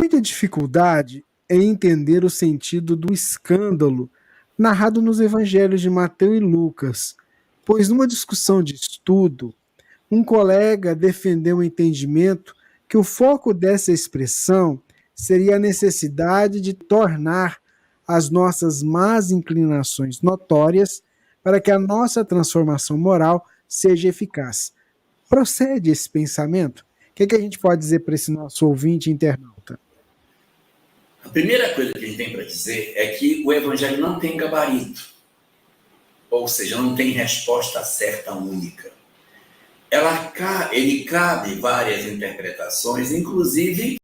muita dificuldade em entender o sentido do escândalo narrado nos evangelhos de Mateus e Lucas, pois numa discussão de estudo, um colega defendeu o entendimento que o foco dessa expressão seria a necessidade de tornar as nossas más inclinações notórias para que a nossa transformação moral seja eficaz. Procede esse pensamento? O que a gente pode dizer para esse nosso ouvinte internauta? A primeira coisa que a gente tem para dizer é que o evangelho não tem gabarito, ou seja, não tem resposta certa única. Ele cabe várias interpretações, inclusive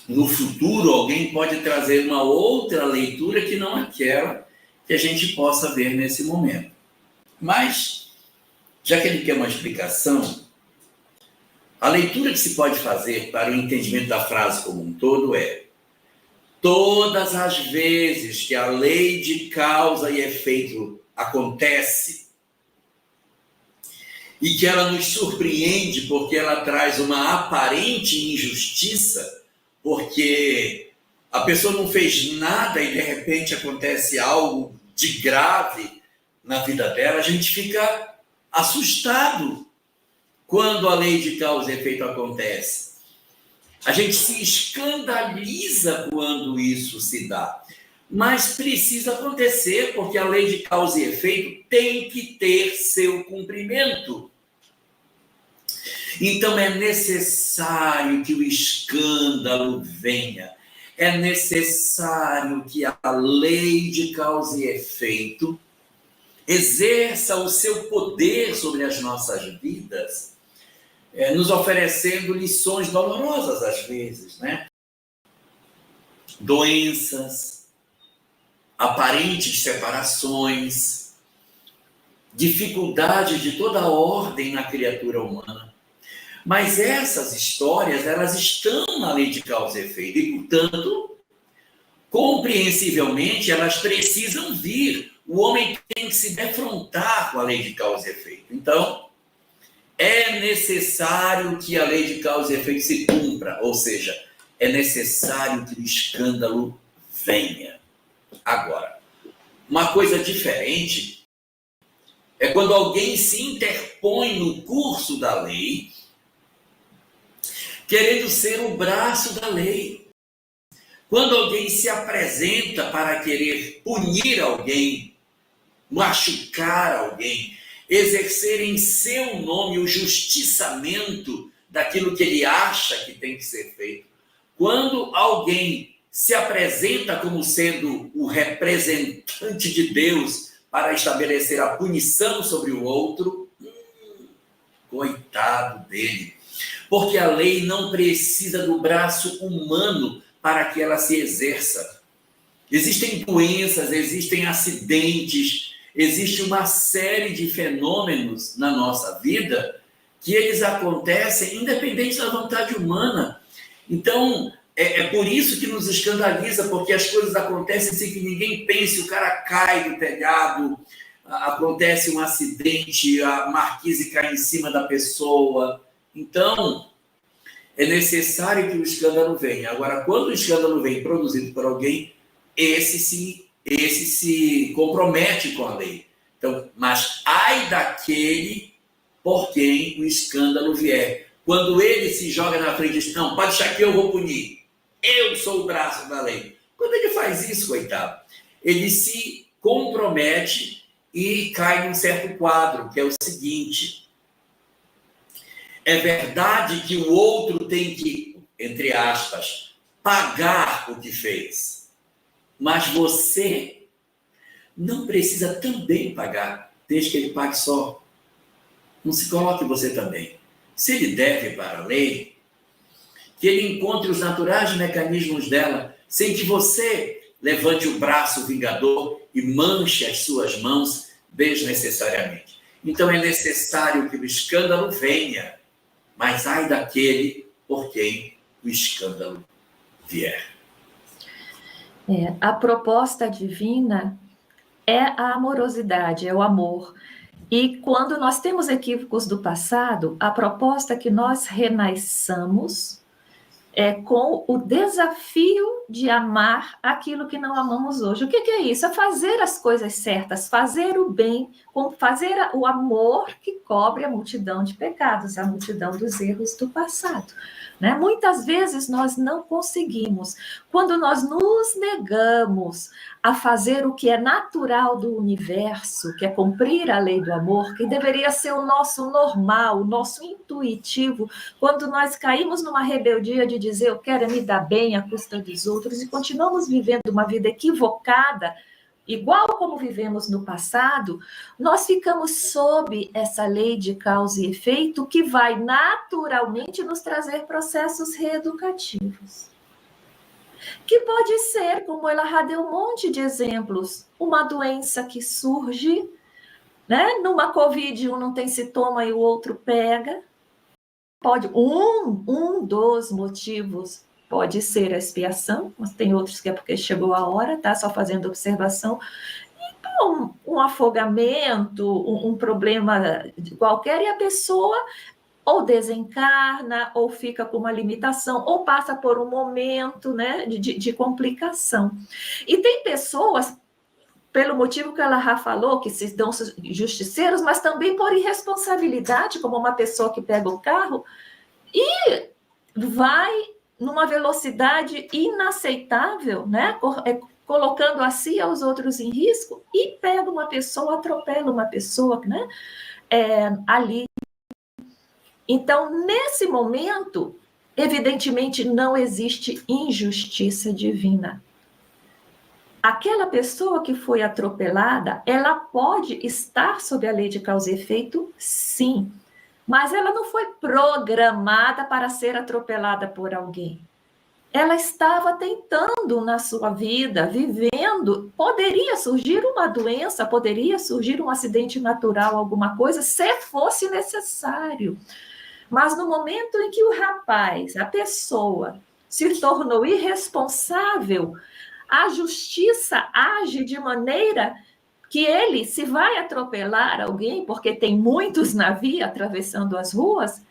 no futuro alguém pode trazer uma outra leitura que não aquela que a gente possa ver nesse momento. Mas, já que ele quer uma explicação, a leitura que se pode fazer para o entendimento da frase como um todo é: todas as vezes que a lei de causa e efeito acontece e que ela nos surpreende porque ela traz uma aparente injustiça, porque a pessoa não fez nada e de repente acontece algo de grave na vida dela, a gente fica assustado quando a lei de causa e efeito acontece. A gente se escandaliza quando isso se dá. Mas precisa acontecer, porque a lei de causa e efeito tem que ter seu cumprimento. Então é necessário que o escândalo venha. É necessário que a lei de causa e efeito exerça o seu poder sobre as nossas vidas, nos oferecendo lições dolorosas às vezes, né? Doenças, aparentes separações, dificuldades de toda ordem na criatura humana. Mas essas histórias, elas estão na lei de causa e efeito e, portanto, compreensivelmente, elas precisam vir. O homem tem que se defrontar com a lei de causa e efeito. Então, é necessário que a lei de causa e efeito se cumpra, ou seja, é necessário que o escândalo venha. Agora, uma coisa diferente é quando alguém se interpõe no curso da lei, querendo ser o braço da lei. Quando alguém se apresenta para querer punir alguém, machucar alguém, exercer em seu nome o justiçamento daquilo que ele acha que tem que ser feito. Quando alguém se apresenta como sendo o representante de Deus para estabelecer a punição sobre o outro, coitado dele. Porque a lei não precisa do braço humano para que ela se exerça. Existem doenças, existem acidentes, existe uma série de fenômenos na nossa vida que eles acontecem independente da vontade humana. Então, é por isso que nos escandaliza, porque as coisas acontecem sem que ninguém pense, o cara cai do telhado, acontece um acidente, a marquise cai em cima da pessoa. Então, é necessário que o escândalo venha. Agora, quando o escândalo vem produzido por alguém, esse se compromete com a lei. Então, mas ai daquele por quem o escândalo vier. Quando ele se joga na frente e diz, não, pode deixar que eu vou punir. Eu sou o braço da lei. Quando ele faz isso, coitado, ele se compromete e cai num certo quadro, que é o seguinte: é verdade que o outro tem que, entre aspas, pagar o que fez. Mas você não precisa também pagar, desde que ele pague só. Não se coloque você também. Se ele deve para a lei, que ele encontre os naturais mecanismos dela, sem que você levante o braço vingador e manche as suas mãos desnecessariamente. Então é necessário que o escândalo venha, mas ai daquele por quem o escândalo vier. A proposta divina é a amorosidade, é o amor. E quando nós temos equívocos do passado, a proposta é que nós renasçamos com o desafio de amar aquilo que não amamos hoje. O que é isso? É fazer as coisas certas, fazer o bem, fazer o amor que cobre a multidão de pecados, a multidão dos erros do passado. Né? Muitas vezes nós não conseguimos. Quando nós nos negamos a fazer o que é natural do universo, que é cumprir a lei do amor, que deveria ser o nosso normal, o nosso intuitivo, quando nós caímos numa rebeldia de dizer eu quero me dar bem à custa dos outros e continuamos vivendo uma vida equivocada, igual como vivemos no passado, nós ficamos sob essa lei de causa e efeito que vai naturalmente nos trazer processos reeducativos. Que pode ser, como ela deu um monte de exemplos, uma doença que surge, né? Numa Covid, um não tem sintoma e o outro pega. Pode, um dos motivos pode ser a expiação, mas tem outros que é porque chegou a hora, tá? Só fazendo observação. Então, um afogamento, um problema qualquer, e a pessoa ou desencarna, ou fica com uma limitação, ou passa por um momento, né, de complicação. E tem pessoas, pelo motivo que ela já falou, que se dão justiceiros, mas também por irresponsabilidade, como uma pessoa que pega o carro e vai numa velocidade inaceitável, né, colocando a si e aos outros em risco, e pega uma pessoa, atropela uma pessoa, né, ali. Então, nesse momento, evidentemente, não existe injustiça divina. Aquela pessoa que foi atropelada, ela pode estar sob a lei de causa e efeito, sim, mas ela não foi programada para ser atropelada por alguém. Ela estava tentando na sua vida, vivendo, poderia surgir uma doença, poderia surgir um acidente natural, alguma coisa, se fosse necessário. Mas no momento em que o rapaz, a pessoa, se tornou irresponsável, a justiça age de maneira que ele, se vai atropelar alguém, porque tem muitos navios atravessando as ruas,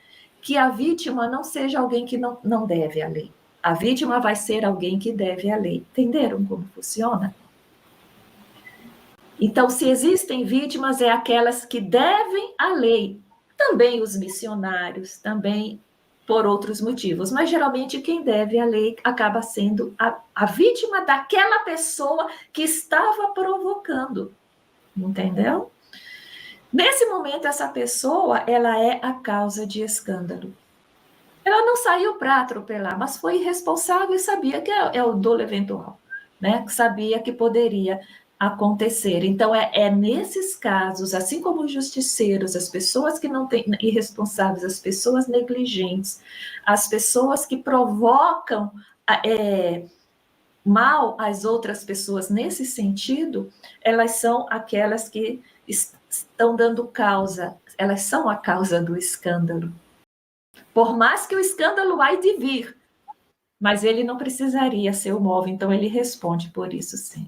que a vítima não seja alguém que não deve a lei. A vítima vai ser alguém que deve a lei. Entenderam como funciona? Então, se existem vítimas, é aquelas que devem a lei. Também os missionários, também por outros motivos, mas geralmente quem deve a lei acaba sendo a vítima daquela pessoa que estava provocando, entendeu? Nesse momento, essa pessoa, ela é a causa de escândalo. Ela não saiu para atropelar, mas foi irresponsável e sabia que é o dolo eventual, né? Sabia que poderia acontecer. Então, é nesses casos, assim como os justiceiros, as pessoas que não têm irresponsáveis, as pessoas negligentes, as pessoas que provocam mal às outras pessoas nesse sentido, elas são aquelas que estão dando causa, elas são a causa do escândalo. Por mais que o escândalo há de vir, mas ele não precisaria ser o móvel, então ele responde por isso sim.